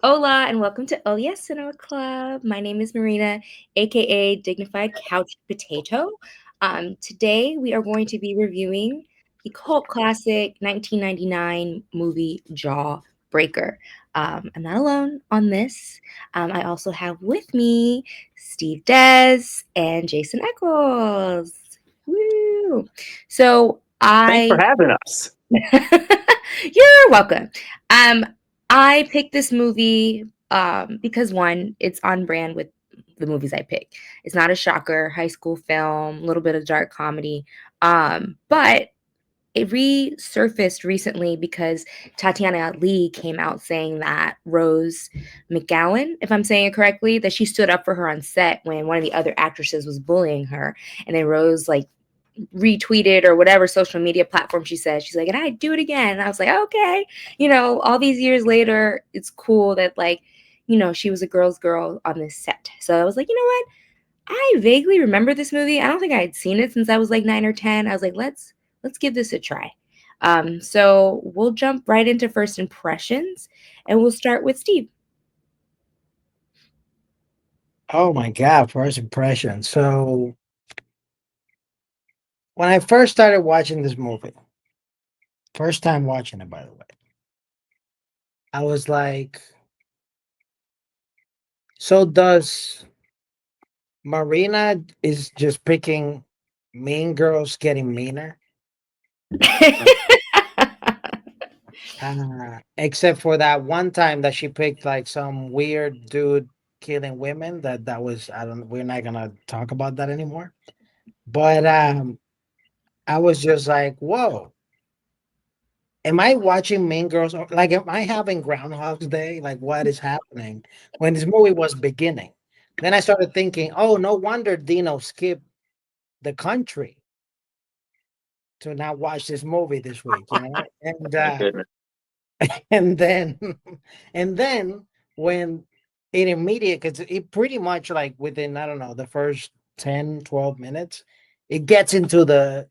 Hola and welcome to Oye Cinema Club. My name is Marina, aka Dignified Couch Potato. Today we are going to be reviewing the cult classic 1999 movie Jawbreaker. I'm not alone on this. I also have with me Steve Dez and Jason Eccles. Woo! So Thanks for I having us. You're welcome. Um, I picked this movie because one, it's on brand with the movies I pick. It's not a shocker, high school film, a little bit of dark comedy. But it resurfaced recently because Tatiana Lee came out saying that Rose McGowan, if I'm saying it correctly, that she stood up for her on set when one of the other actresses was bullying her. And then Rose retweeted or whatever social media platform she said. She's like, and I do it again. And I was like, okay, all these years later, it's cool that she was a girl's girl on this set. So I was like, you know what? I vaguely remember this movie. I don't think I had seen it since I was like 9 or 10. I was like, let's give this a try. So we'll jump right into first impressions, and we'll start with Steve. Oh my God, first impression. So when I first started watching this movie, first time watching it, by the way, I was like, so does Marina is just picking mean girls getting meaner? Except for that one time that she picked like some weird dude killing women. That was I don't. We're not gonna talk about that anymore. But I was just like, whoa. Am I watching Mean Girls? Like, am I having Groundhog's Day? Like, what is happening when this movie was beginning? Then I started thinking, oh, no wonder Dino skipped the country to not watch this movie this week, And My goodness. and then and then when it immediate because it pretty much like within, I don't know, the first 10, 12 minutes, it gets into the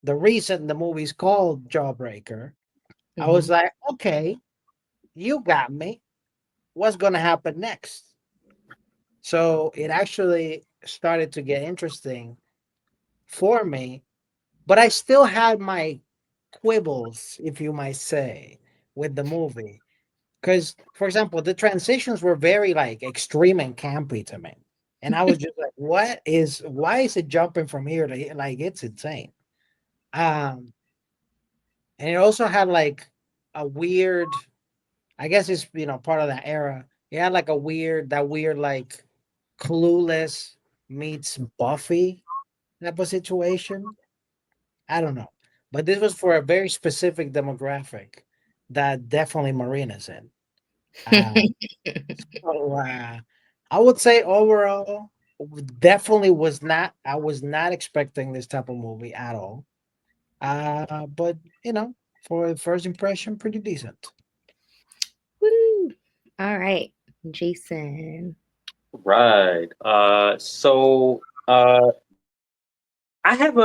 reason the movie's called Jawbreaker. I was Mhm. like, okay, you got me. What's going to happen next? So it actually started to get interesting for me, but I still had my quibbles, if you might say, with the movie. Because, for example, the transitions were very like extreme and campy to me. And I was just like, why is it jumping from here to here? Like, it's insane. Um, and it also had like a weird, I guess it's, part of that era. It had like that weird, like, Clueless meets Buffy type of situation. I don't know, but this was for a very specific demographic that definitely Marina's in. Uh, so I would say overall, definitely was not. I was not expecting this type of movie at all. But for the first impression, pretty decent. Woo! All right, Jason. Right. I have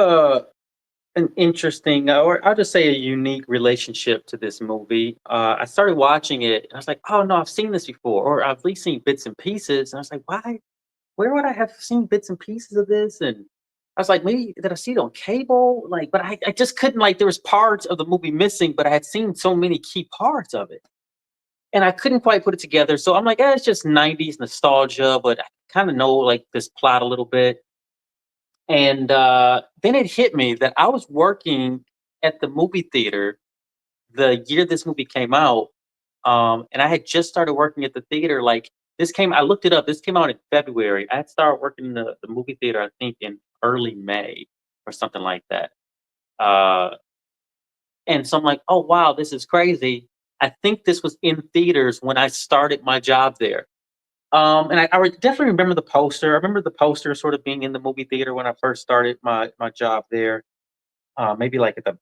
an interesting, or I'll just say a unique relationship to this movie. I started watching it, and I was like, "Oh no, I've seen this before, or I've at least seen bits and pieces." And I was like, "Why? Where would I have seen bits and pieces of this?" And I was like, "Maybe did I see it on cable?" Like, but I just couldn't. Like, there was parts of the movie missing, but I had seen so many key parts of it. And I couldn't quite put it together. So I'm like, it's just 90s nostalgia, but I kind of know like this plot a little bit. And then it hit me that I was working at the movie theater the year this movie came out. And I had just started working at the theater. Like I looked it up. This came out in February. I had started working in the movie theater, I think, in early May or something like that. Uh, and so I'm like, oh, wow, this is crazy. I think this was in theaters when I started my job there. And definitely remember the poster. I remember the poster sort of being in the movie theater when I first started my job there. Maybe like at the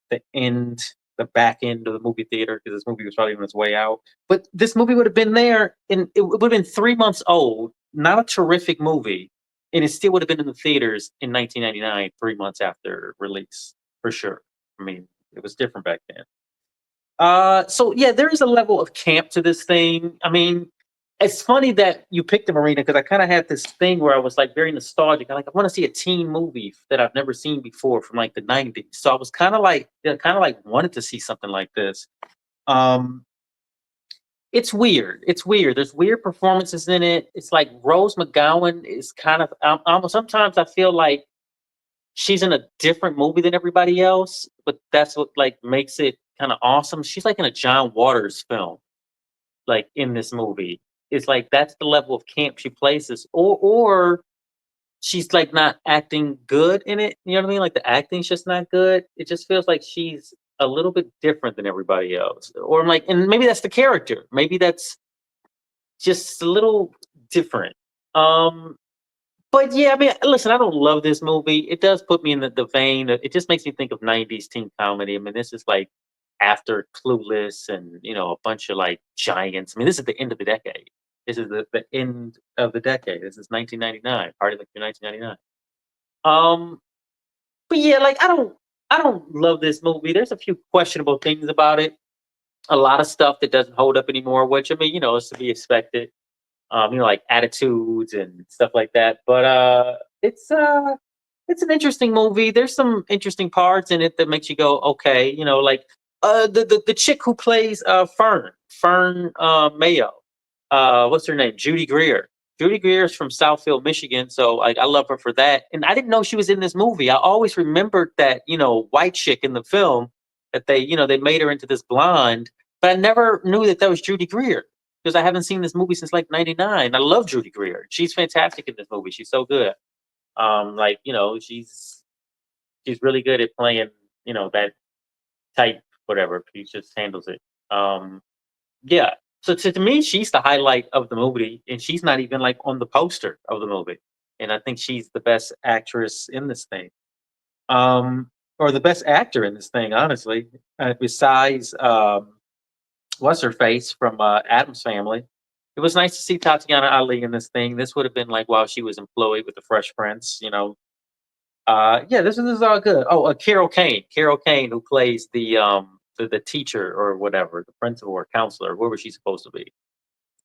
back end of the movie theater because this movie was probably on its way out. But this movie would have been there, and it would have been 3 months old. Not a terrific movie, and it still would have been in the theaters in 1999, 3 months after release for sure. I mean, it was different back then. So yeah, there is a level of camp to this thing. I mean, it's funny that you picked the Marina because I kind of had this thing where I was like very nostalgic. I want to see a teen movie that I've never seen before from like the '90s. So I was kind of like wanted to see something like this. Um, it's weird. It's weird. There's weird performances in it. It's like Rose McGowan is kind of almost sometimes I feel like she's in a different movie than everybody else, but that's what like makes it kind of awesome. She's like in a John Waters film, like in this movie. It's like that's the level of camp she places, or she's like not acting good in it. You know what I mean? Like the acting's just not good. It just feels like she's a little bit different than everybody else. Or I'm like, and maybe that's the character. Maybe that's just a little different. Um, but yeah, I mean, listen, I don't love this movie. It does put me in the vein. It just makes me think of '90s teen comedy. I mean, this is like after Clueless and a bunch of like giants. I mean, this is the end of the decade. This is the end of the decade. This is 1999. Party like you're 1999. Um, but yeah, like I don't love this movie. There's a few questionable things about it. A lot of stuff that doesn't hold up anymore, which I mean, is to be expected. Like attitudes and stuff like that. But it's an interesting movie. There's some interesting parts in it that makes you go, okay, like the chick who plays Fern Mayo. What's her name? Judy Greer. Judy Greer is from Southfield, Michigan, so like I love her for that. And I didn't know she was in this movie. I always remembered that white chick in the film that they made her into this blonde, but I never knew that was Judy Greer because I haven't seen this movie since like '99. I love Judy Greer. She's fantastic in this movie. She's so good. Like she's really good at playing that type whatever. She just handles it. Yeah. So to me, she's the highlight of the movie, and she's not even like on the poster of the movie. And I think she's the best actress in this thing, or the best actor in this thing, honestly. Besides, what's her face from Adam's Family. It was nice to see Tatiana Ali in this thing. This would have been like while she was employed with the Fresh Prince. Yeah, this is all good. Oh, Carol Kane, who plays the teacher or whatever, the principal or counselor, whoever she's supposed to be.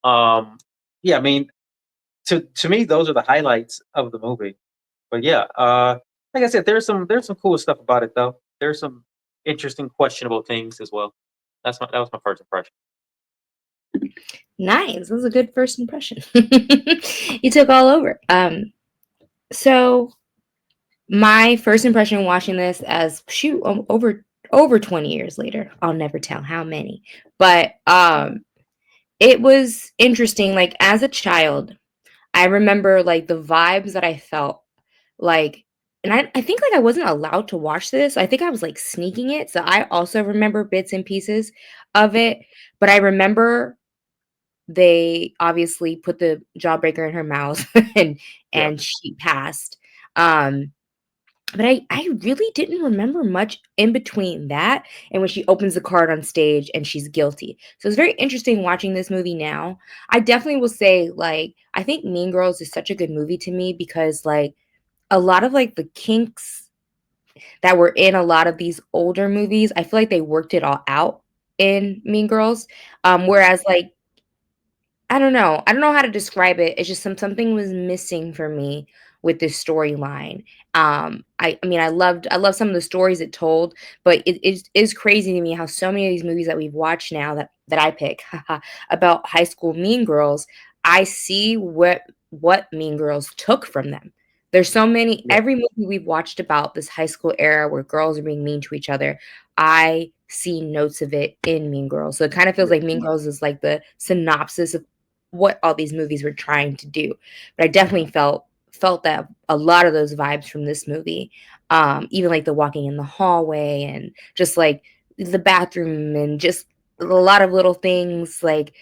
Um, yeah, I mean, to me, those are the highlights of the movie. But yeah, like I said, there's some cool stuff about it though. There's some interesting, questionable things as well. That was my first impression. Nice. That was a good first impression. You took all over. So my first impression watching this as over 20 years later, I'll never tell how many, but it was interesting. Like as a child, I remember like the vibes that I felt like, and I think like I wasn't allowed to watch this. I think I was like sneaking it. So I also remember bits and pieces of it, but I remember they obviously put the Jawbreaker in her mouth and Yeah. she passed. Um, but I really didn't remember much in between that and when she opens the card on stage and she's guilty. So it's very interesting watching this movie now. I definitely will say, like, I think Mean Girls is such a good movie to me because, like, a lot of like the kinks that were in a lot of these older movies, I feel like they worked it all out in Mean Girls. Whereas like I don't know. I don't know how to describe it. It's just something was missing for me with this storyline. I mean I love some of the stories it told, but it is crazy to me how so many of these movies that we've watched now that I pick about high school mean girls, I see what Mean Girls took from them. There's so many Yeah. every movie we've watched about this high school era where girls are being mean to each other. I see notes of it in Mean Girls. So it kind of feels Yeah. like Mean Girls is like the synopsis of what all these movies were trying to do. But I definitely felt that a lot of those vibes from this movie. Even like the walking in the hallway and just like the bathroom and just a lot of little things like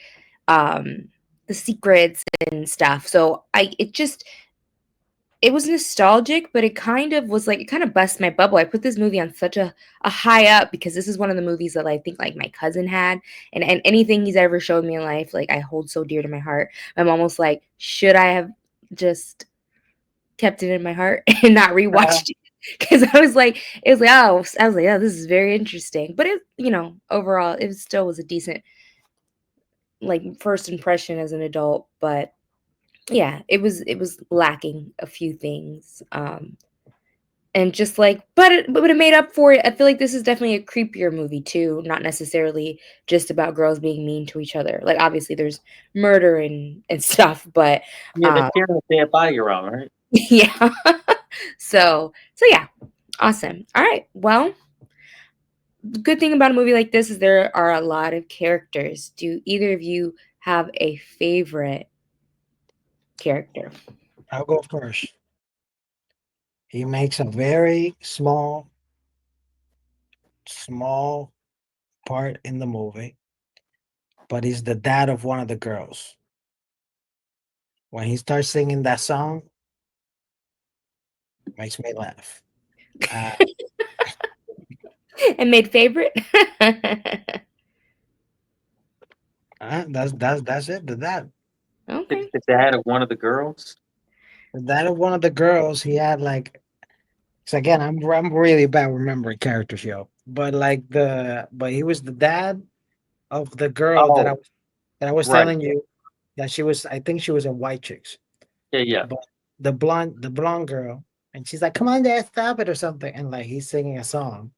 um the secrets and stuff. So it was nostalgic, but it kind of was like it kind of bust my bubble. I put this movie on such a high up because this is one of the movies that I think like my cousin had, and anything he's ever showed me in life, like I hold so dear to my heart. I'm almost like, should I have just kept it in my heart and not rewatched it? Because I was like, I was like, oh, this is very interesting. But it, overall, it still was a decent like first impression as an adult, but yeah, it was lacking a few things. And just like but it made up for it. I feel like this is definitely a creepier movie too, not necessarily just about girls being mean to each other. Like obviously there's murder and stuff, but Yeah, they're um carrying a dead body around, right? yeah. So yeah, awesome. All right. Well, the good thing about a movie like this is there are a lot of characters. Do either of you have a favorite character? I'll go first. He makes a very small part in the movie, but he's the dad of one of the girls. When he starts singing that song, makes me laugh. Uh, And made favorite? that's it. It's Okay. the dad of one of the girls. The dad of one of the girls, he had like. So again, I'm really bad remembering characters, yo. But he was the dad of the girl Oh, that I was right. telling you that she was. I think she was in White Chicks, Yeah, yeah, but the blonde girl, and she's like, "Come on, there, stop it" or something, and like he's singing a song.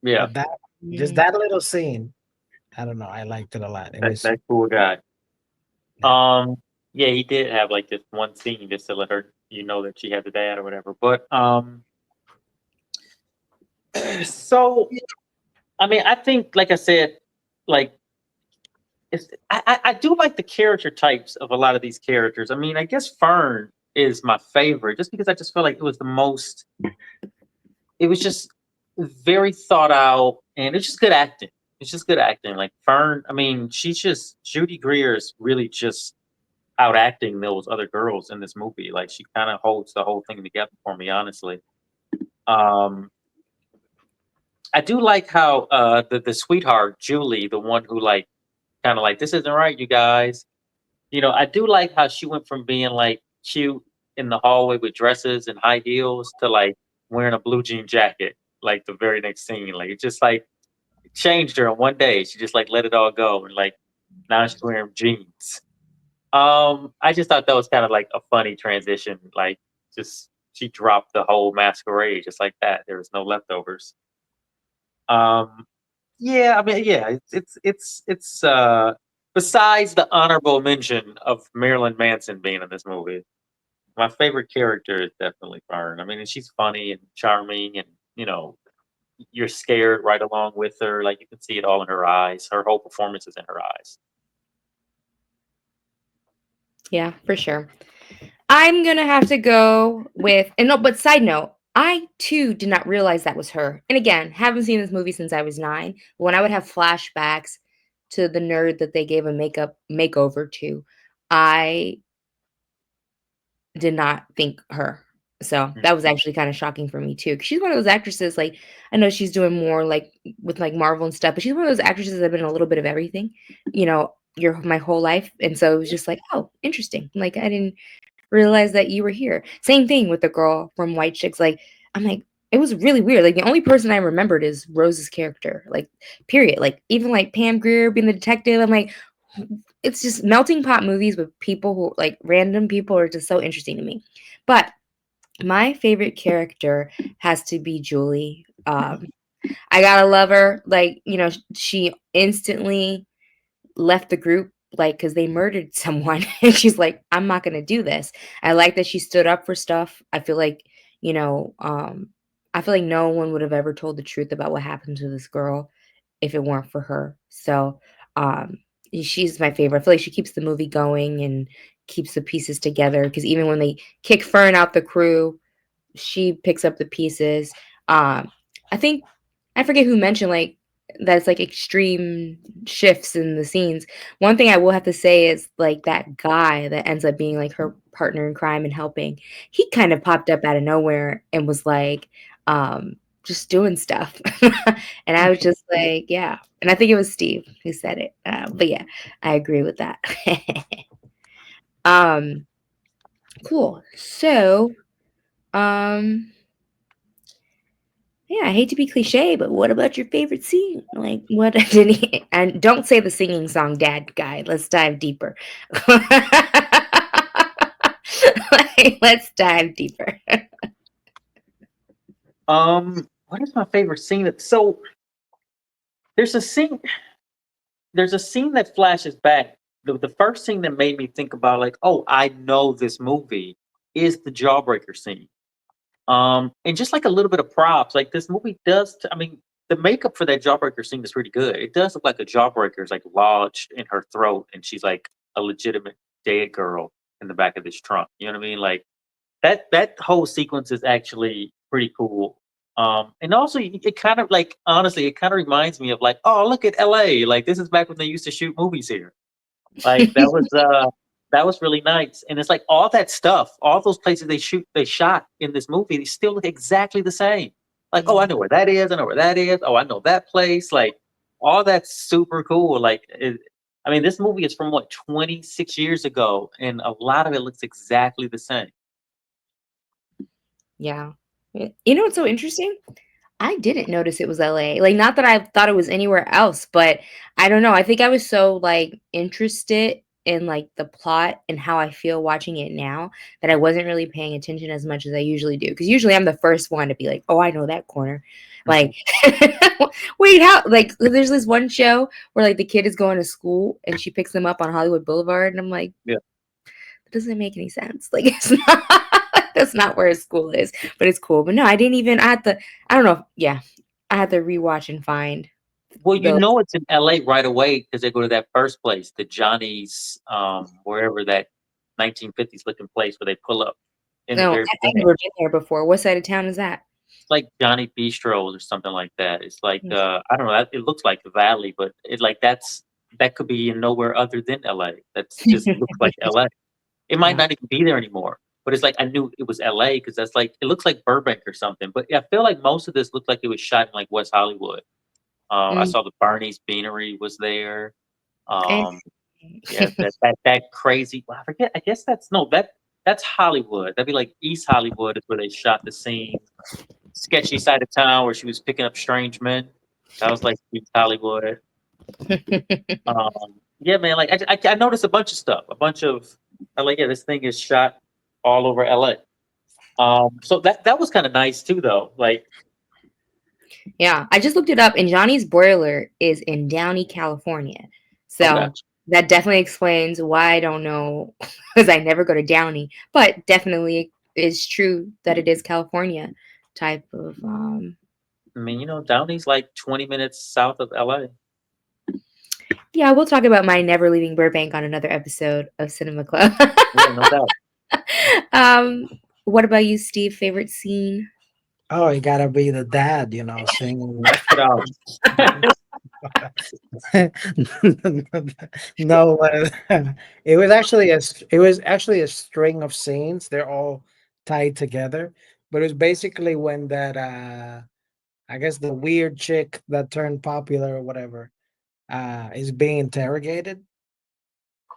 yeah. But that just Mm. that little scene, I don't know. I liked it a lot. It was That cool guy. yeah. Yeah, he did have like this one scene just to let her, know that she had the dad or whatever. But so I mean, I think, like I said, like I do like the character types of a lot of these characters. I mean, I guess Fern is my favorite, just because I just feel like it was the most. It was just very thought out, and it's just good acting. It's just good acting. Like Fern, I mean, she's just Judy Greer is really just out acting those other girls in this movie. Like she kind of holds the whole thing together for me, honestly. Um, I do like how the sweetheart Julie, the one who like kind of like this isn't right, you guys. I do like how she went from being like cute in the hallway with dresses and high heels to like wearing a blue jean jacket like the very next scene. Like it just like changed her in one day. She just like let it all go and like now she's wearing jeans. I just thought that was kind of like a funny transition. Like just she dropped the whole masquerade just like that. There was no leftovers. Um, yeah, I mean, yeah, it's besides the honorable mention of Marilyn Manson being in this movie, my favorite character is definitely Fern. I mean, and she's funny and charming, and you're scared right along with her. Like you can see it all in her eyes. Her whole performance is in her eyes. Yeah, for sure. I'm gonna have to go with and no, but side note, I too did not realize that was her. And again, haven't seen this movie since I was 9. When I would have flashbacks to the nerd that they gave a makeup makeover to, I did not think her. So Mm. that was actually kind of shocking for me too. 'Cause she's one of those actresses, like I know she's doing more like with like Marvel and stuff, but she's one of those actresses that have been in a little bit of everything, your my whole life. And so it was just like, oh, interesting. Like I didn't realize that you were here. Same thing with the girl from White Chicks. Like, I'm like, it was really weird. Like, the only person I remembered is Rose's character. Like, period. Like, even like Pam Grier being the detective. I'm like, it's just melting pot movies with people who like random people are just so interesting to me. But my favorite character has to be Julie. I gotta love her. Like, she instantly left the group like because they murdered someone and she's like I'm not going to do this. I like that she stood up for stuff. You know um I feel like no one would have ever told the truth about what happened to this girl if it weren't for her. So um she's my favorite. I feel like she keeps the movie going and keeps the pieces together because even when they kick Fern out the crew, she picks up the pieces. I think I forget who mentioned like that's like extreme shifts in the scenes. One thing I will have to say is like that guy that ends up being like her partner in crime and helping, he kind of popped up out of nowhere and was like just doing stuff. And I was just like, yeah. And I think it was Steve who said it. But yeah, I agree with that. um cool. So um Yeah, I hate to be cliche, but what about your favorite scene? Like, what did he? And don't say the singing song, Dad guy. Let's dive deeper. Like, let's dive deeper. What is my favorite scene? So there's a scene. There's a scene that flashes back. The first thing that made me think about like, oh, I know this movie is the Jawbreaker scene. And just like a little bit of props, like this movie does. I mean, the makeup for that Jawbreaker scene is pretty good. It does look like a Jawbreaker is like lodged in her throat, and she's like a legitimate dead girl in the back of this trunk. You know what I mean? Like that whole sequence is actually pretty cool. And also it kind of like honestly, it kind of reminds me of like, oh, look at LA. Like this is back when they used to shoot movies here. Like that was really nice. And it's like all that stuff, all those places they shot in this movie, they still look exactly the same. Like, oh, I know where that is, I know where that is, oh, I know that place. Like all that's super cool. I mean, this movie is from what, 26 years ago, and a lot of it looks exactly the same. Yeah. You know what's so interesting? I didn't notice it was LA. Like, not that I thought it was anywhere else, but I don't know. I think I was so like interested in like the plot and how I feel watching it now that I wasn't really paying attention as much as I usually do. Because usually I'm the first one to be like, oh, I know that corner. Mhm. Like, wait, how? Like, there's this one show where like the kid is going to school and she picks him up on Hollywood Boulevard, and I'm like, Yeah. that doesn't make any sense. Like, it's not. That's not where his school is, but it's cool. But no, I didn't even. I had to. I don't know. Yeah, I had to rewatch and find Well, you the. know it's in LA right away because they go to that first place, the Johnny's, wherever that 1950s looking place where they pull up in the No, very I've beginning. never been there before. What side of town is that? It's like Johnny Bistro's or something like that. It's like Mm. I don't know. It looks like the Valley, but it like that could be in nowhere other than LA. That's just looks like LA. It might Yeah. not even be there anymore. But it's like I knew it was LA because that's like it looks like Burbank or something. But yeah, I feel like most of this looked like it was shot in like West Hollywood. I Mm. saw the Barney's Beanery was there. Eh. Um, yeah, that crazy. Well, I forget. I guess that's no that's Hollywood. That'd be like East Hollywood is where they shot the scene. Sketchy side of town where she was picking up strange men. That was like East Hollywood. Yeah, man. Like I noticed a bunch of stuff. A bunch of I'm like, yeah, this thing is shot all over LA. So that was kind of nice too, though. Like, Yeah, I just looked it up, and Johnny's Boiler is in Downey, California. okay, So that definitely explains why I don't know, because I never go to Downey. But definitely is true that it is California type of. I mean, Downey's like 20 minutes south of LA. Yeah, we'll talk about my never leaving Burbank on another episode of Cinema Club. Yeah, no doubt. um, what about you, Steve? Favorite scene? Oh, you gotta be the dad, singing. Knock it out. No, it was actually a string of scenes. They're all tied together, but it was basically when that I guess the weird chick that turned popular or whatever is being interrogated,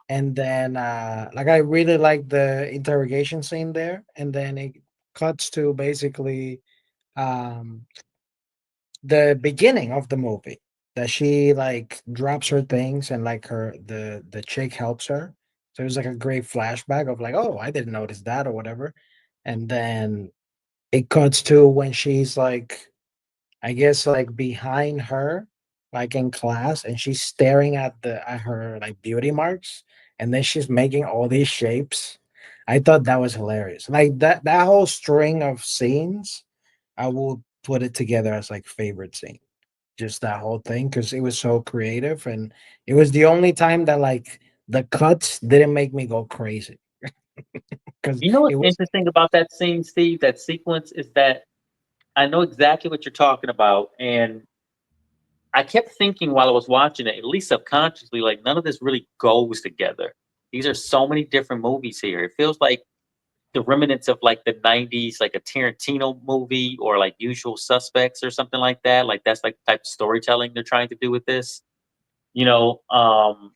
and then like I really like the interrogation scene there, and then it cuts to basically um the beginning of the movie that she like drops her things and like the chick helps her. So it was like a great flashback of like, oh, I didn't notice that or whatever. And then it cuts to when she's like, I guess like behind her, like in class, and she's staring at her like beauty marks, and then she's making all these shapes. I thought that was hilarious. Like that whole string of scenes, I will put it together as like favorite scene, just that whole thing because it was so creative, and it was the only time that like the cuts didn't make me go crazy because You know it what's was. interesting about that scene, Steve? That sequence is that I know exactly what you're talking about, and I kept thinking while I was watching it, at least subconsciously, like none of this really goes together. These are so many different movies here. It feels like the remnants of like the 90s, like a Tarantino movie or like Usual Suspects or something like that. Like that's like the type of storytelling they're trying to do with this. You know, and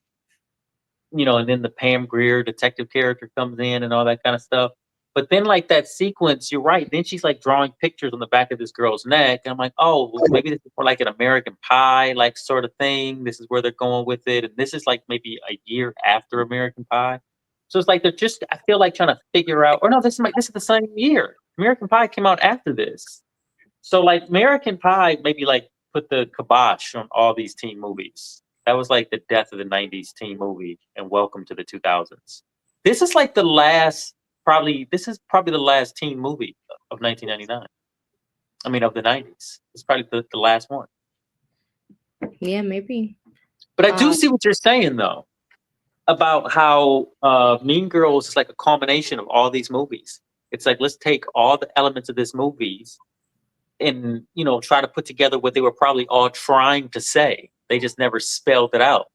then the Pam Grier detective character comes in and all that kind of stuff. But then, like that sequence, you're right. Then she's like drawing pictures on the back of this girl's neck, and I'm like, oh, well, maybe this is more like an American Pie, like sort of thing. This is where they're going with it, and this is like maybe a year after American Pie. So it's like they're just, I feel like trying to figure out. Or no, this is the same year. American Pie came out after this, so like American Pie maybe like put the kibosh on all these teen movies. That was like the death of the '90s teen movie, and welcome to the 2000s. This is like the last this is probably the last teen movie of 1999. I mean, of the 90s. It's probably the last one. Yeah, maybe. But I do see what you're saying, though, about how Mean Girls is like a culmination of all these movies. It's like, let's take all the elements of this movies and, try to put together what they were probably all trying to say. They just never spelled it out.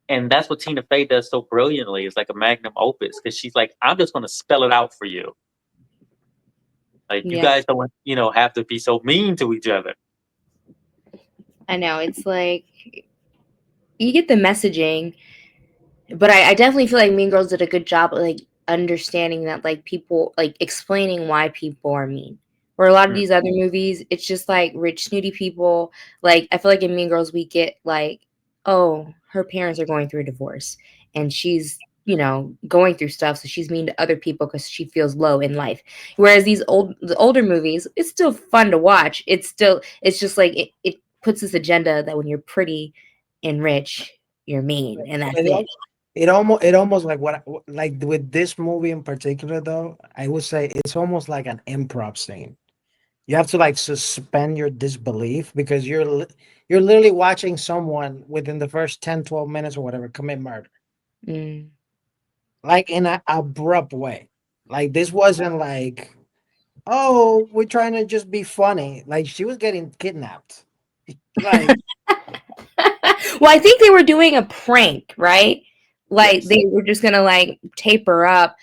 And that's what Tina Fey does so brilliantly. It's like a magnum opus because she's like, I'm just going to spell it out for you. Like, you guys don't, have to be so mean to each other. I know. It's like, you get the messaging, but I definitely feel like Mean Girls did a good job of, like, understanding that, like, people, like, explaining why people are mean. Where a lot of these other movies, it's just, like, rich, snooty people. Like, I feel like in Mean Girls, we get, like, oh, her parents are going through a divorce, and she's, going through stuff, so she's mean to other people because she feels low in life. Whereas the older movies, it's still fun to watch. It's just like, it puts this agenda that when you're pretty and rich, you're mean, and that's it. It almost like with this movie in particular, though, I would say it's almost like an improv scene. You have to like suspend your disbelief because you're literally watching someone within the first 10, 12 minutes or whatever commit murder. Like in an abrupt way. Like this wasn't like, oh, we're trying to just be funny. Like she was getting kidnapped. Like well, I think they were doing a prank, right? Like they were just gonna like tape her up.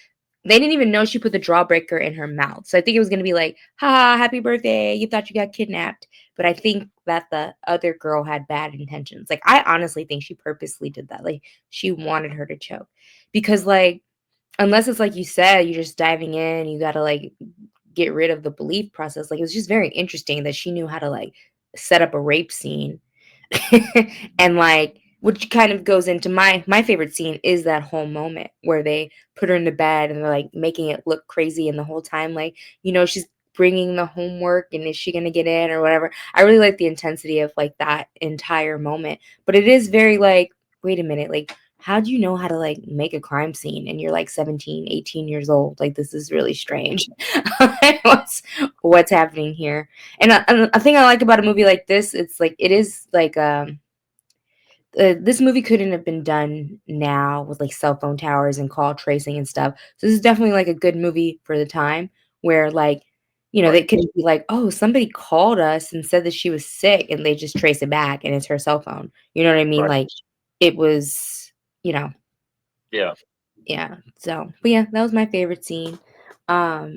They didn't even know she put the Jawbreaker in her mouth. So I think it was gonna be like, ha, happy birthday, you thought you got kidnapped. But I think that the other girl had bad intentions. Like I honestly think she purposely did that. Like she wanted her to choke. Because like, unless it's like you said, you're just diving in, you gotta like get rid of the belief process. Like it was just very interesting that she knew how to like set up a rape scene. And like, which kind of goes into my favorite scene is that whole moment where they put her in the bed and they're like making it look crazy, and the whole time like, she's bringing the homework and is she gonna get in or whatever. I really like the intensity of like that entire moment, but it is very like, wait a minute, like how do you know how to like make a crime scene and you're like 17, 18 years old? Like this is really strange. what's happening here? And a thing I like about a movie like this, it's like it is like this movie couldn't have been done now with like cell phone towers and call tracing and stuff. So this is definitely like a good movie for the time where like, they could be like, oh, somebody called us and said that she was sick, and they just trace it back and it's her cell phone. You know what I mean? Right. Like it was, Yeah. Yeah. So, but yeah, that was my favorite scene. But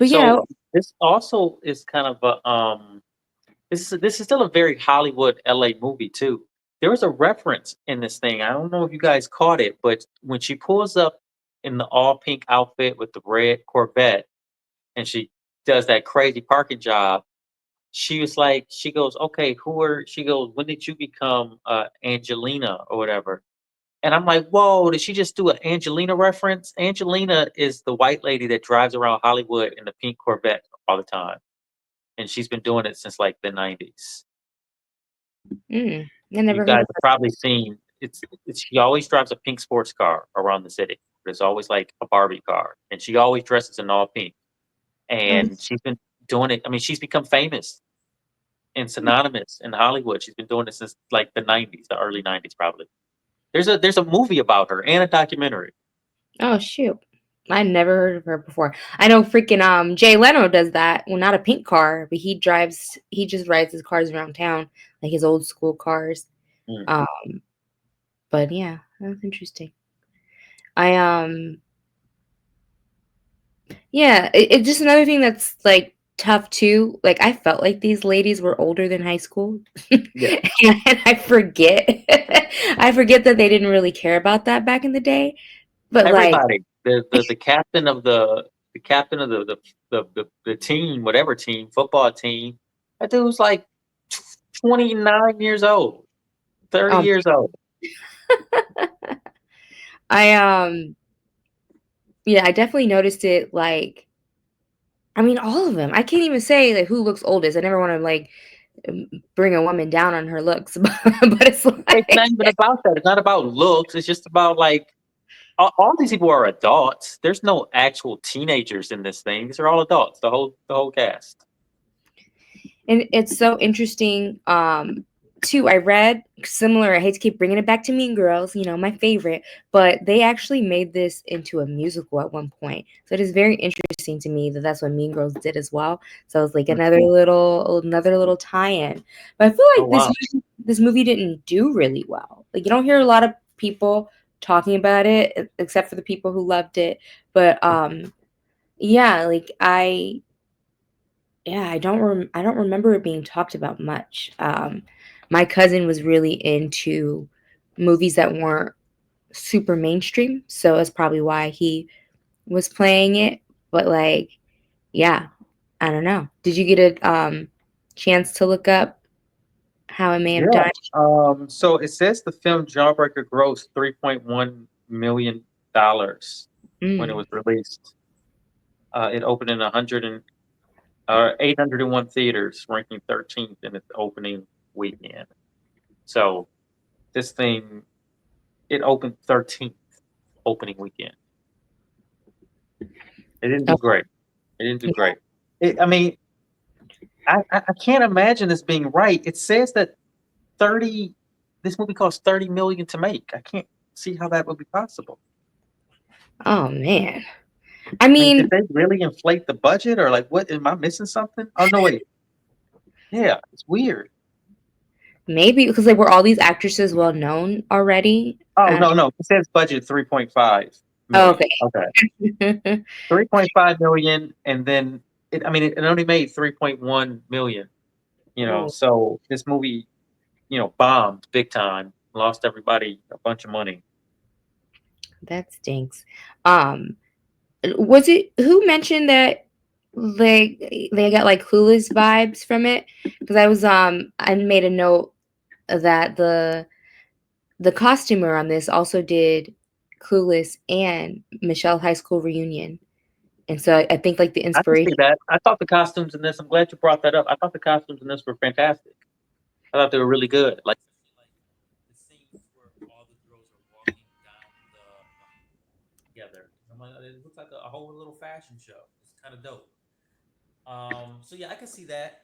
so this also is kind of a this is still a very Hollywood LA movie too. There was a reference in this thing. I don't know if you guys caught it, but when she pulls up in the all pink outfit with the red Corvette and she does that crazy parking job, she goes, okay, she goes, when did you become Angelina or whatever? And I'm like, whoa, did she just do an Angelina reference? Angelina is the white lady that drives around Hollywood in the pink Corvette all the time. And she's been doing it since like the 90s. I never You heard guys of have probably seen she always drives a pink sports car around the city. There's always like a Barbie car. And she always dresses in all pink. And she's been doing it. I mean, she's become famous and synonymous in Hollywood. She's been doing it since like the 90s, the early 90s probably. There's a movie about her and a documentary. Oh shoot. I never heard of her before. I know freaking Jay Leno does that. Well, not a pink car, but he just rides his cars around town, like his old school cars. But yeah, that's interesting. Yeah, it's just another thing that's like tough too. Like I felt like these ladies were older than high school. Yeah. And I forget. I forget that they didn't really care about that back in the day. But like Everybody. the captain of the team, whatever team, football team. That dude was like 29 years old, 30 Um, years old. I yeah, I definitely noticed it. Like, I mean, all of them. I can't even say like who looks oldest. I never want to like bring a woman down on her looks, but it's It's not like, even about that. It's not about looks. It's just about like all these people are adults. There's no actual teenagers in this thing. These are all adults. The whole cast. and it's so interesting. Too, I read similar. I hate to keep bringing it back to Mean Girls, my favorite, but they actually made this into a musical at one point. So it is very interesting to me that that's what Mean Girls did as well. So it's like Mhm. another little tie-in. But I feel Oh like this wow. this movie didn't do really well. Like you don't hear a lot of people talking about it, except for the people who loved it. But yeah, like I don't remember it being talked about much. My cousin was really into movies that weren't super mainstream, so that's probably why he was playing it. But like, yeah, I don't know. Did you get a chance to look up how it may have Yeah. done? So it says the film Jawbreaker grossed $3.1 million when it Mm, was released. It opened in 801 theaters, ranking 13th in its opening weekend. So this thing, it opened 13th opening weekend. It didn't do okay. great. It didn't do great. I mean, I can't imagine this being right. It says that 30. This movie cost 30 million to make. I can't see how that would be possible. Oh man. I I mean, did mean, they really inflate the budget, or like, what? Am I missing something? Oh no, wait. Yeah, it's weird. maybe because like were all these actresses well known already? Oh no, no. It says budget 3.5 Oh, million. Okay, okay. 3.5 million, and then it only made 3.1 million. Ooh, So this movie, bombed big time, lost everybody a bunch of money. that stinks. Um, Was it who mentioned that they got like Clueless vibes from it? Because I made a note that the costumer on this also did Clueless and Michelle High School Reunion, and so I think like the I can see inspiration. that. I thought the costumes in this. I'm glad you brought that up. I thought the costumes in this were fantastic. I thought they were really good. Like the scenes where all the girls are walking down the together. I'm like, it looks like a whole little fashion show. It's kind of dope. So yeah, I can see that.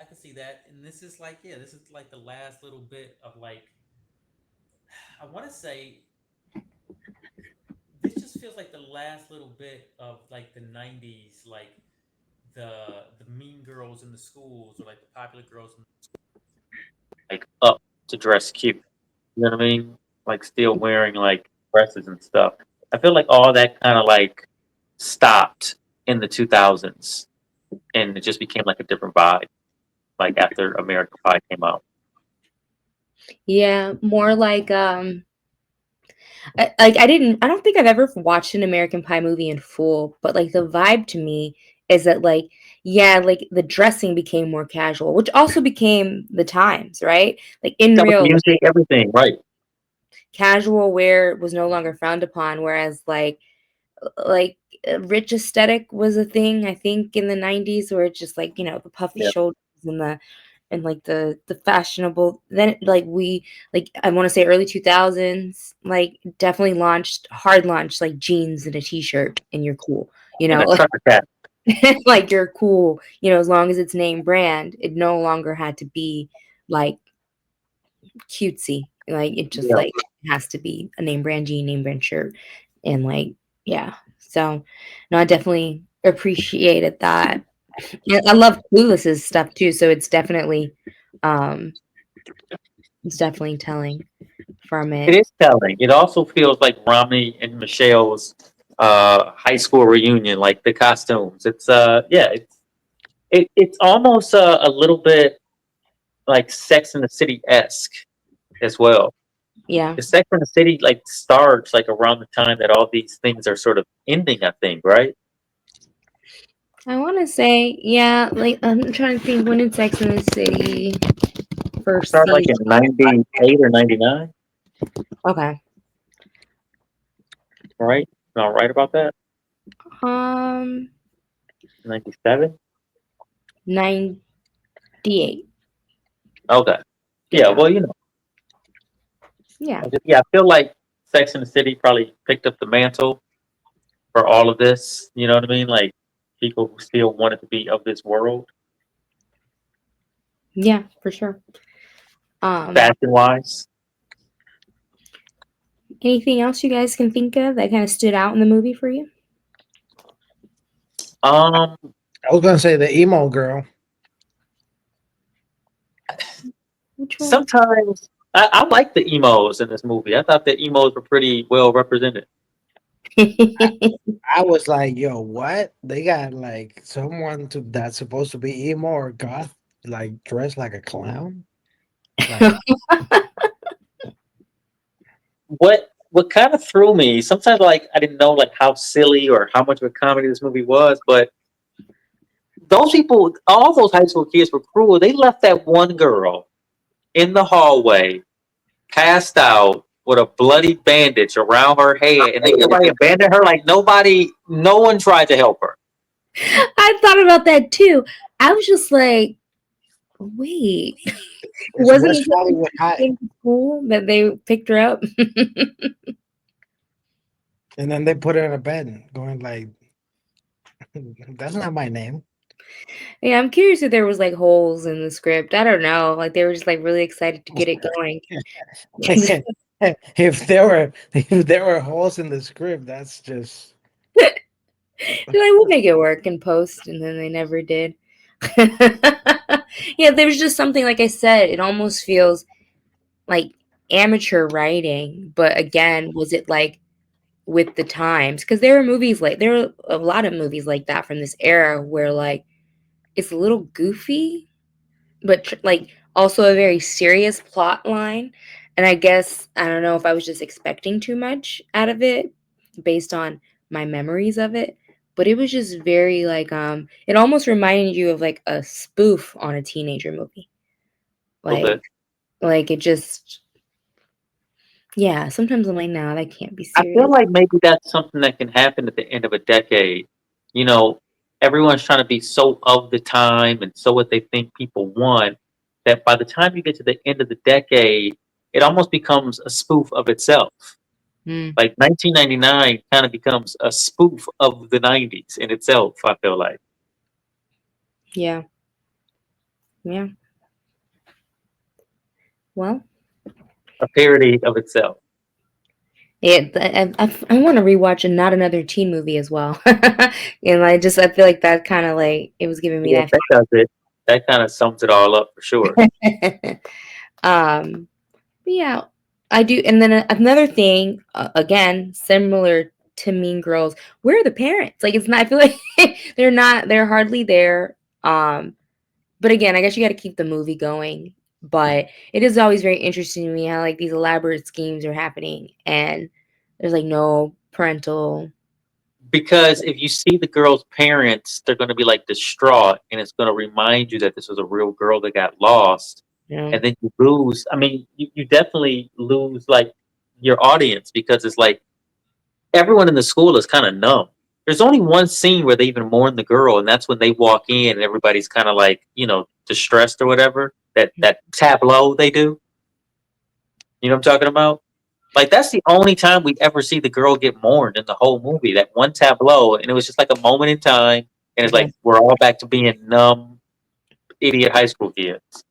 I can see that. And this is like, yeah, this is like the last little bit of like, I want to say, this just feels like the last little bit of like the '90s, like the mean girls in the schools, or like the popular girls in like up to dress cute. You know what I mean? Like still wearing like dresses and stuff. I feel like all that kind of like stopped in the 2000s, and it just became like a different vibe. Like after American Pie came out. Yeah, more like I don't think I've ever watched an American Pie movie in full, but like the vibe to me is that like yeah, like the dressing became more casual, which also became the times, right? Like in That was real music, everything, right? casual wear was no longer frowned upon, whereas like rich aesthetic was a thing I think in the 90s where it's just like, the puffy Yeah, shoulders and like the fashionable then like we like I want to say early 2000s like definitely hard launched like jeans and a t-shirt and you're cool, and a trucker cap. like you're cool, as long as it's name brand. It no longer had to be like cutesy. Like it just Yeah, like has to be a name brand jean, name brand shirt, and like yeah. So no, I definitely appreciated that. Yeah, I love Clueless's stuff too. So um, it's definitely telling from it it. is telling. It also feels like Romney and Michelle's high school reunion, like the costumes. It's yeah, it's almost a little bit like Sex in the City esque as well. Yeah. The Sex and the City like starts like around the time that all these things are sort of ending. I think, right? I want to say, yeah, like I'm trying to think when did Sex and the City first Start like in season. '98 or '99, Okay. right? Am I right about that? Um, '97. 98. Okay. Yeah. Yeah. Well, Yeah. yeah. I feel like Sex and the City probably picked up the mantle for all of this. You know what I mean? Like people who still wanted to be of this world, Yeah, for sure. Um, fashion wise. Anything else you guys can think of that kind of stood out in the movie for you? Um, I was gonna say the emo girl. Which one? sometimes I like the emos in this movie. I thought the emos were pretty well represented. I was like, yo, what? They got like someone that's supposed to be emo or goth, like dressed like a clown. Like, What kind of threw me? Sometimes like I didn't know like how silly or how much of a comedy this movie was, but those people, all those high school kids were cruel. They left that one girl in the hallway, passed out with a bloody bandage around her head, and everybody abandoned her. Like no one tried to help her. I thought about that too. I was just like, wait, it's wasn't West it until Hollywood she High, came to school that they picked her up? and then they put her in a bed, going like, "That's not my name." Yeah, I'm curious if there was like holes in the script. I don't know. Like they were just like really excited to get it going. If there were holes in the script, that's just They're like, we'll make it work in post, and then they never did. Yeah, there was just something like I said. It almost feels like amateur writing, but again, was it like with the times? Because there were a lot of movies like that from this era where like it's a little goofy, but like also a very serious plot line. And I guess I don't know if I was just expecting too much out of it based on my memories of it, but it was just very like it almost reminded you of like a spoof on a teenager movie. A little Like bit. like it just yeah, sometimes I'm like, nah, that can't be I feel serious. like maybe that's something that can happen at the end of a decade. You know, everyone's trying to be so of the time and so what they think people want that by the time you get to the end of the decade, it almost becomes a spoof of itself. Mm, Like 1999 kind of becomes a spoof of the 90s in itself, I feel like. yeah. Yeah. Well, A parody of itself. I want to rewatch and not another teen movie as well. And I feel like that kind of like it was giving me Yeah, that. that does it. That kind of sums it all up for sure. um, but yeah, I do. And then another thing, again, similar to Mean Girls, where are the parents? Like it's not. I feel like they're not. They're hardly there. But again, I guess you got to keep the movie going. But it is always very interesting to me how like these elaborate schemes are happening, and there's like no parental. Because if you see the girl's parents, they're going to be like distraught, and it's going to remind you that this was a real girl that got lost. You know? And then you lose. I mean, you definitely lose like your audience because it's like everyone in the school is kind of numb. There's only one scene where they even mourn the girl, and that's when they walk in and everybody's kind of like distressed or whatever. That tableau they do. You know what I'm talking about? Like that's the only time we ever see the girl get mourned in the whole movie. That one tableau, and it was just like a moment in time. And it's Yeah. like we're all back to being numb, idiot high school kids.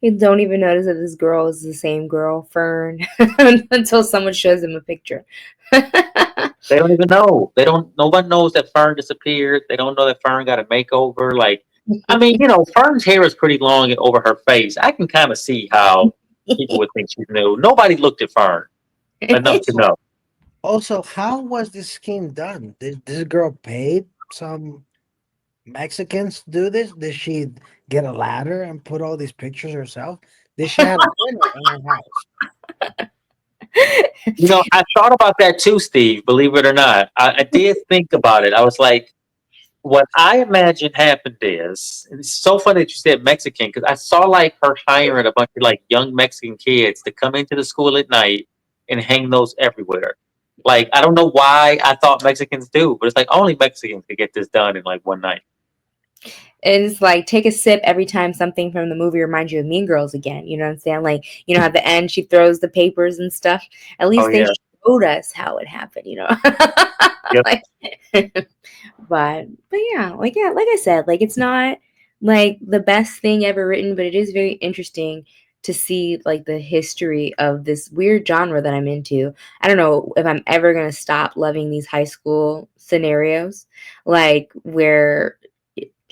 You don't even notice that this girl is the same girl, Fern, until someone shows him a picture. They don't even know. They don't. No one knows that Fern disappeared. They don't know that Fern got a makeover. Like, I mean, Fern's hair is pretty long and over her face. I can kind of see how people would think she's new. Nobody looked at Fern enough to know. Also, how was this scheme done? Did this girl paid some Mexicans to do this? Did she get a ladder and put all these pictures herself? Did she have a printer in her house? I thought about that too, Steve. Believe it or not, I did think about it. I was like, what I imagine happened is, and it's so funny that you said Mexican because I saw like her hiring a bunch of like young Mexican kids to come into the school at night and hang those everywhere. Like I don't know why I thought Mexicans do, but it's like only Mexicans could get this done in like one night. It's like take a sip every time something from the movie reminds you of Mean Girls again. You know what I'm saying? Like, at the end she throws the papers and stuff. At Oh least they yeah, showed us how it happened. yep. Like, but yeah, like I said, like it's not like the best thing ever written, but it is very interesting to see like the history of this weird genre that I'm into. I don't know if I'm ever gonna stop loving these high school scenarios, like where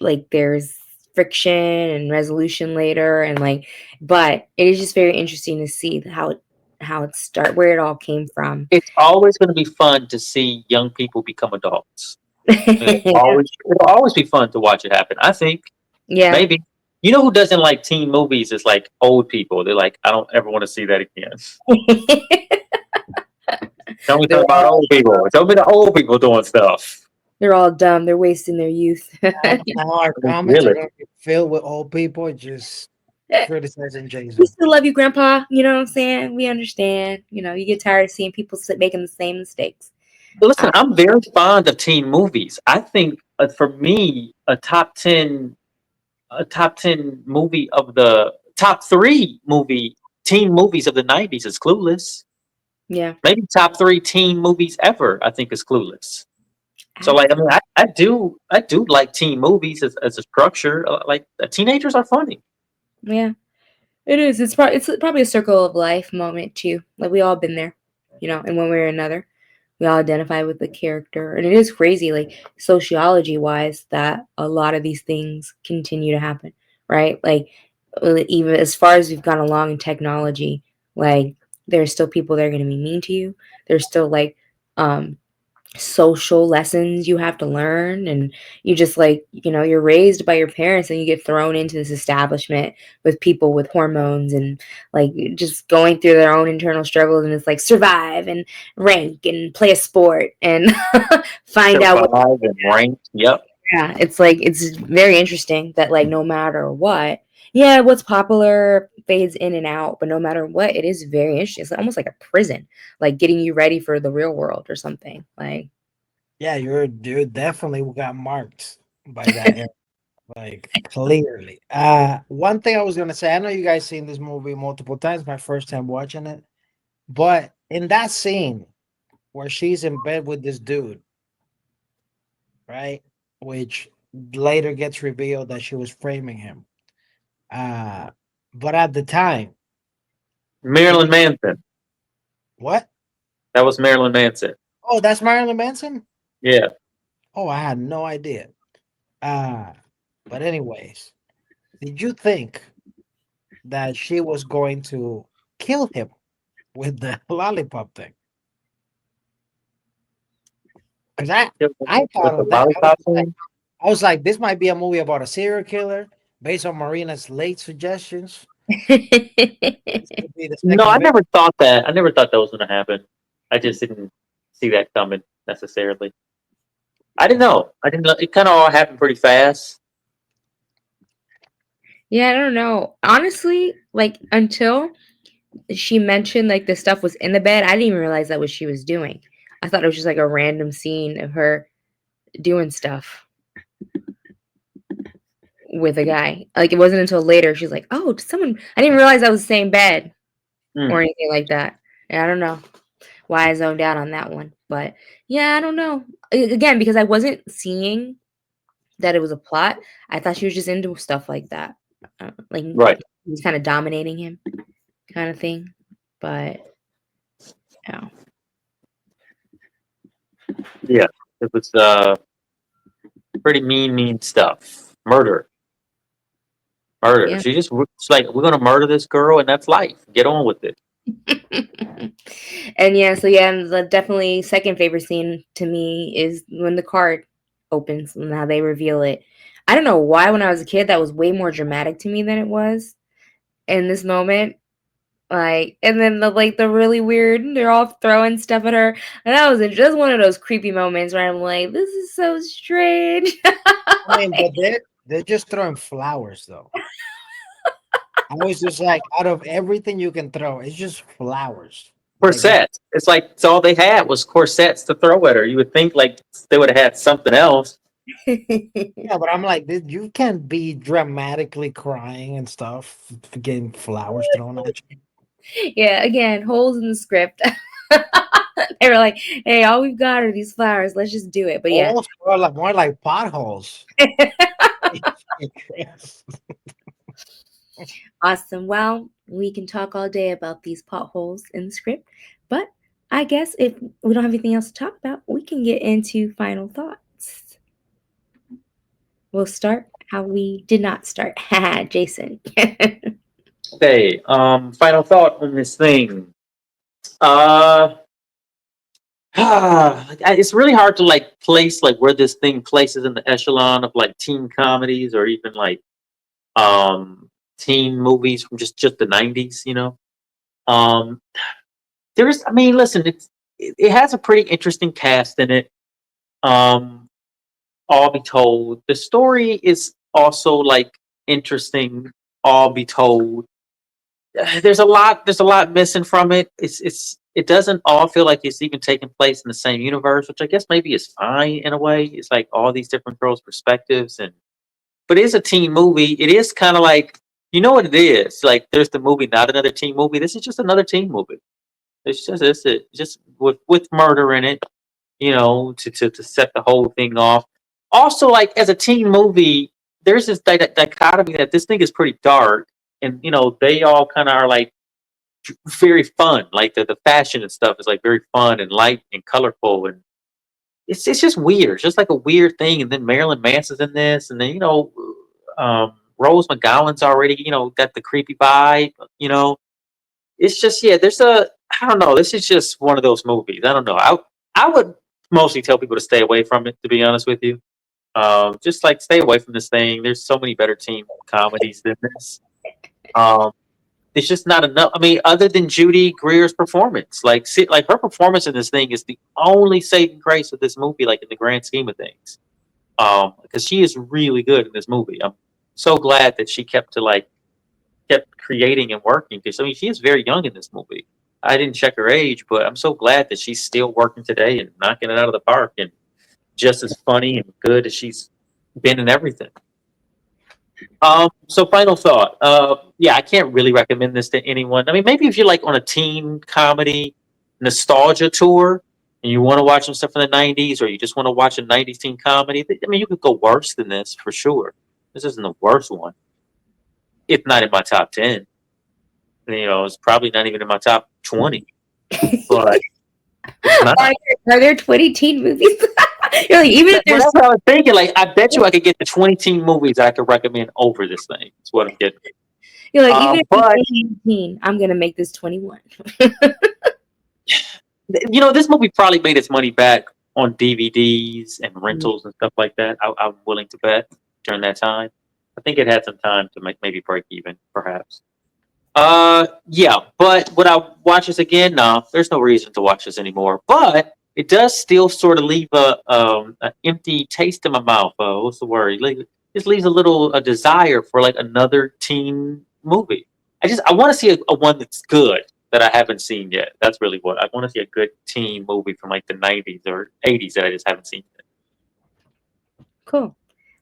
like there's friction and resolution later and like, but it is just very interesting to see where it all came from. It's always going to be fun to see young people become adults. Yeah. It'll always be fun to watch it happen. I think Yeah. maybe. You know who doesn't like teen movies is like old people. They're like, I don't ever want to see that again. Tell me they're something about all old people. Tell me the old people doing stuff. they're all dumb. They're wasting their youth. Now our I mean, comments are really. going to be filled with old people just criticizing We Jason. still love you, Grandpa. You know what I'm saying? We understand. You get tired of seeing people making the same mistakes. Listen, I'm very fond of teen movies. I think for me, a top ten movie of the top three teen movies of the '90s is Clueless. Yeah. Maybe top three teen movies ever. I think is Clueless. So like, I Absolutely. mean, I do like teen movies as a structure. Like teenagers are funny. Yeah. It is. It's probably a circle of life moment too. Like we all been there, in one way or another. We all identify with the character, and it is crazy, like sociology wise, that a lot of these things continue to happen, right? Like even as far as we've gone along in technology, like there's still people that are going to be mean to you. There's still like um social lessons you have to learn, and you just like you're raised by your parents and you get thrown into this establishment with people with hormones and like just going through their own internal struggles, and it's like survive and rank and play a sport and find out what. Survive and rank. Yep. Yeah, it's like it's very interesting that like no matter what, yeah, what's popular fades in and out, but no matter what, it is very interesting. It's almost like a prison, like getting you ready for the real world or something. Like, Yeah, you're definitely got marked by that, like clearly. One thing I was gonna say, I know you guys seen this movie multiple times. My first time watching it, but in that scene where she's in bed with this dude, right? Which later gets revealed that she was framing him. Uh, but at the time, did Marilyn you Manson. what? That was Marilyn Manson. Oh, that's Marilyn Manson? Yeah. Oh, I had no idea. Uh, but anyways, did you think that she was going to kill him with the lollipop thing? Because I thought With the of that. lollipop thing. I was like, this might be a movie about a serial killer based on Marina's late suggestions. This could be the No, second I bit. never thought that. I never thought that was going to happen. I just didn't see that coming necessarily. I didn't know. I didn't know. It kind of all happened pretty fast. yeah, I don't know. Honestly, like until she mentioned like the stuff was in the bed, I didn't even realize that what she was doing. I thought it was just like a random scene of her doing stuff with a guy. Like it wasn't until later she's like, "Oh, did someone." I didn't realize that was the same bed Mm, or anything like that. And I don't know why I zoned out on that one, but yeah, I don't know. Again, because I wasn't seeing that it was a plot. I thought she was just into stuff like that, like right. he was kind of dominating him, kind of thing. But yeah, Yeah. It was pretty mean stuff. Murder. Murder. yeah. She's like, we're going to murder this girl, and that's life. Get on with it. And yeah, so yeah, and the definitely second favorite scene to me is when the card opens and how they reveal it. I don't know why when I was a kid that was way more dramatic to me than it was in this moment. Like, and then the really weird, they're all throwing stuff at her. And that was just one of those creepy moments where I'm like, this is so strange. I mean, but they're just throwing flowers though. I was just like, out of everything you can throw, it's just flowers. Like it's Corsets. It's like it's all they had was corsets to throw at her. You would think like they would have had something else. yeah, but I'm like, you can't be dramatically crying and stuff, getting flowers thrown at you. Yeah, again, holes in the script. They were like, hey, all we've got are these flowers. Let's just do it. But yeah. Holes or like more like potholes. Awesome. Well, we can talk all day about these potholes in the script, but I guess if we don't have anything else to talk about, we can get into final thoughts. We'll start how we did not start. Haha, Jason. Okay. Final thought on this thing. Uh, it's really hard to like place like where this thing places in the echelon of like teen comedies or even like um teen movies from just the 90s. Um, there's, I mean, listen, it has a pretty interesting cast in it. Um, all be told, the story is also like interesting. All be told, there's a lot missing from it. It doesn't all feel like it's even taking place in the same universe, which I guess maybe is fine in a way. It's like all these different girls' perspectives, and but it is a teen movie. It is kind of like, you know what it is. Like there's the movie, not another teen movie. This is just another teen movie. It's it, just with murder in it, to set the whole thing off. Also, like as a teen movie, there's this dichotomy that this thing is pretty dark, and they all kind of are like very fun. Like the fashion and stuff is like very fun and light and colorful, and it's just weird. It's just like a weird thing. And then Marilyn Manson's in this, and then Rose McGowan's already got the creepy vibe. It's just, yeah. There's a I don't know. This is just one of those movies. I don't know. I would mostly tell people to stay away from it. To be honest with you, just like stay away from this thing. There's so many better teen comedies than this. Um, it's just not enough. I mean, other than Judy Greer's performance, like see, like her performance in this thing is the only saving grace of this movie, like in the grand scheme of things. Because she is really good in this movie. I'm so glad that she kept creating and working. Because I mean, she is very young in this movie. I didn't check her age, but I'm so glad that she's still working today and knocking it out of the park and just as funny and good as she's been in everything. So final thought. Yeah, I can't really recommend this to anyone. I mean, maybe if you're like on a teen comedy nostalgia tour and you want to watch some stuff from the '90s, or you just want to watch a '90s teen comedy. I mean, you could go worse than this for sure. This isn't the worst one, if not in my top 10. It's probably not even in my top 20, but it's not. Are there 20 teen movies? You're like, even if Well, there's that's what I was thinking. Like, I bet you I could get the 20 teen movies I could recommend over this thing. That's what I'm getting. you're like, even if But it's 18, I'm gonna make this 21. this movie probably made its money back on DVDs and rentals and stuff like that. I'm willing to bet during that time. I think it had some time to maybe break even, perhaps. Yeah, but would I watch this again? No, there's no reason to watch this anymore. But it does still sort of leave an empty taste in my mouth. What's the word? Just leaves a little a desire for like another teen movie. I want to see a one that's good that I haven't seen yet. That's really what I want to see, a good teen movie from like the '90s or '80s that I just haven't seen yet. Cool.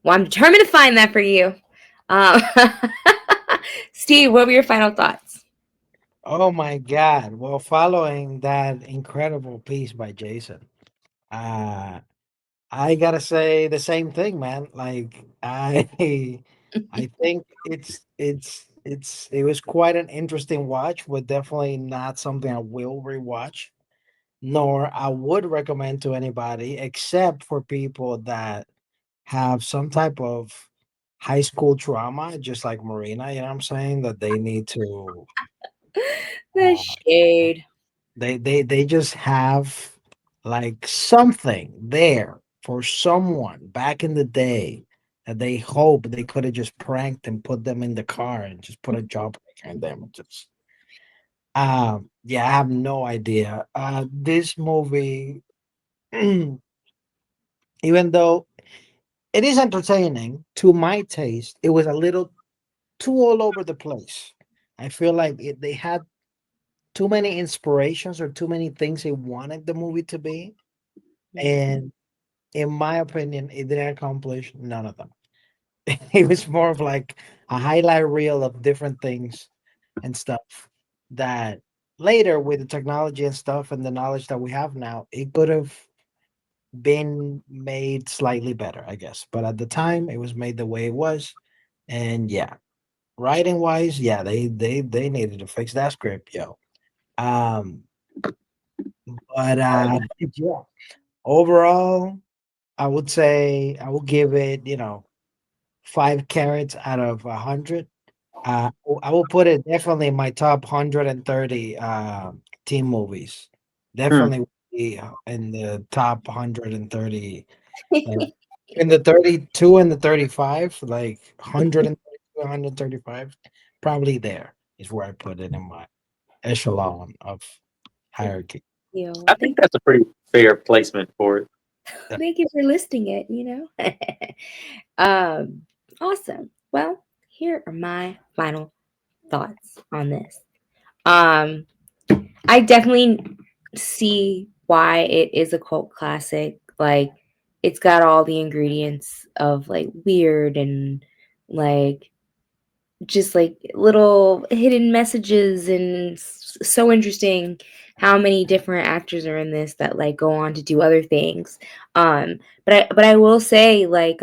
Well, I'm determined to find that for you. Um, Steve, what were your final thoughts? Oh my God. Well, following that incredible piece by Jason, uh, I gotta say the same thing, man. Like I think it was quite an interesting watch, but definitely not something I will rewatch, nor I would recommend to anybody except for people that have some type of high school trauma, just like Marina, you know what I'm saying? That they need to The uh, shade. they just have like something there for someone back in the day that they hope they could have just pranked and put them in the car and just put a jawbreaker in them. Just Yeah, I have no idea. This movie, even though it is entertaining to my taste, it was a little too all over the place. I feel like they had too many inspirations or too many things they wanted the movie to be, and in my opinion, it didn't accomplish none of them. It was more of like a highlight reel of different things and stuff that later with the technology and stuff and the knowledge that we have now, it could have been made slightly better, I guess. But at the time, it was made the way it was, and yeah, writing wise, yeah, they needed to fix that script, yo. Um, but yeah, overall, I would say I would give it, 5 carrots out of 100. I will put it definitely in my top 130 team movies. Hmm. Definitely in the top 130, like in the 32 and the 35, like 132, 135, probably there is where I put it in my echelon of hierarchy. I You. think that's a pretty fair placement for it. Yeah. Thank you for listing it, um, awesome. Well, here are my final thoughts on this. Um, I definitely see why it is a cult classic. Like, it's got all the ingredients of like weird and like just like little hidden messages and so interesting how many different actors are in this that like go on to do other things. But I will say like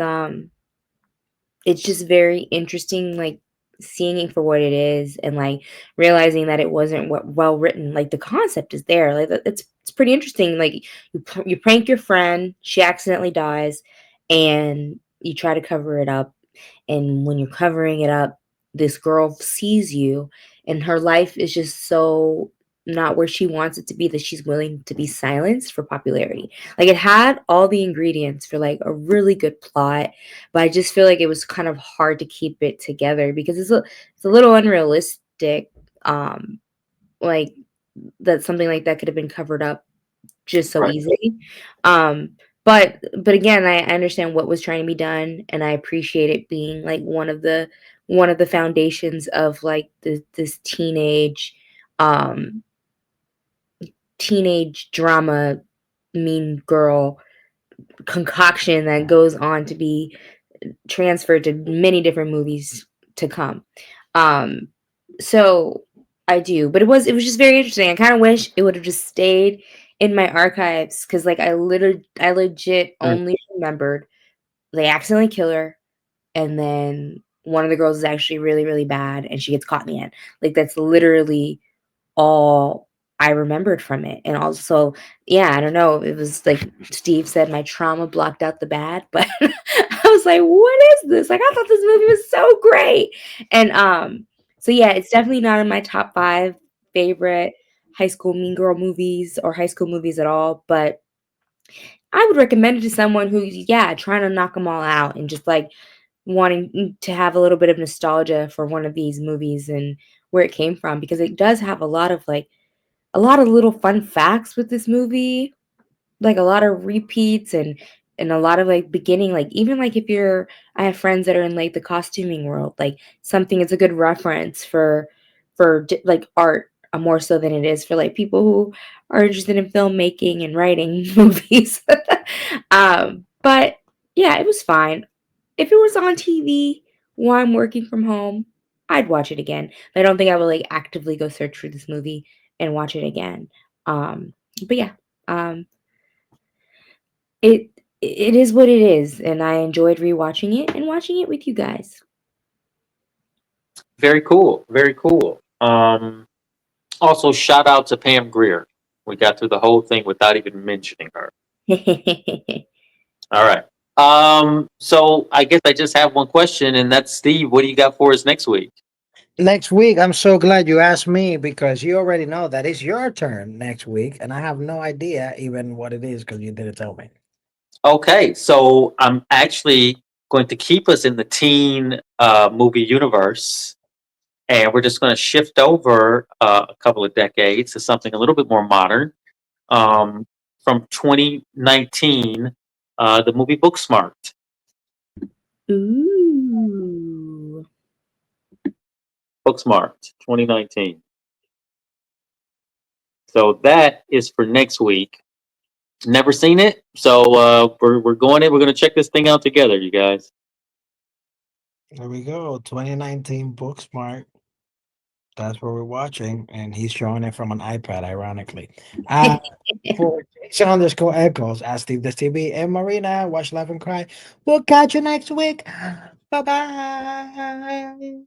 it's just very interesting, like seeing it for what it is and like realizing that it wasn't well written. Like the concept is there, like it's pretty interesting. Like you prank your friend, she accidentally dies, and you try to cover it up. And when you're covering it up, this girl sees you, and her life is just so not where she wants it to be that she's willing to be silenced for popularity. Like it had all the ingredients for like a really good plot, but I just feel like it was kind of hard to keep it together because it's a little unrealistic. Um, like that something like that could have been covered up just so Right. easily. Um, but again, I understand what was trying to be done, and I appreciate it being like one of the foundations of like this um teenage drama mean girl concoction that goes on to be transferred to many different movies to come. Um, so I do, but it was just very interesting. I kind of wish it would have just stayed in my archives because like I legit Hmm. only remembered they accidentally kill her, and then one of the girls is actually really really bad, and she gets caught in the end. Like that's literally all I remembered from it. And also, yeah, I don't know. It was like Steve said, my trauma blocked out the bad, but I was like, what is this? Like, I thought this movie was so great. And so yeah, it's definitely not in my top five favorite high school mean girl movies or high school movies at all, but I would recommend it to someone who's yeah, trying to knock them all out and just like wanting to have a little bit of nostalgia for one of these movies and where it came from because it does have a lot of little fun facts with this movie, like a lot of repeats and a lot of like beginning, like even like if you're I have friends that are in like the costuming world, like something is a good reference for like art more so than it is for like people who are interested in filmmaking and writing movies. But yeah, it was fine. If it was on TV while I'm working from home, I'd watch it again. But I don't think I would like actively go search for this movie and watch it again. Um, but yeah, um, it it is what it is, and I enjoyed rewatching it and watching it with you guys. Very cool. Very cool. Also, shout out to Pam Greer. We got through the whole thing without even mentioning her. All right. So I guess I just have one question, and that's Steve. What do you got for us next week? Next week, I'm so glad you asked me because you already know that it's your turn next week, and I have no idea even what it is because you didn't tell me. Okay, so I'm actually going to keep us in the teen movie universe, and we're just going to shift over a couple of decades to something a little bit more modern. Um, from 2019, the movie Booksmart. Ooh. Booksmart 2019. So that is for next week. Never seen it, so we're going in. We're going to check this thing out together, you guys. There we go. 2019 Booksmart. That's what we're watching, and he's showing it from an iPad, ironically. For Jason underscore Echoes, at Steve the TV and Marina, watch Laugh and Cry. We'll catch you next week. Bye bye.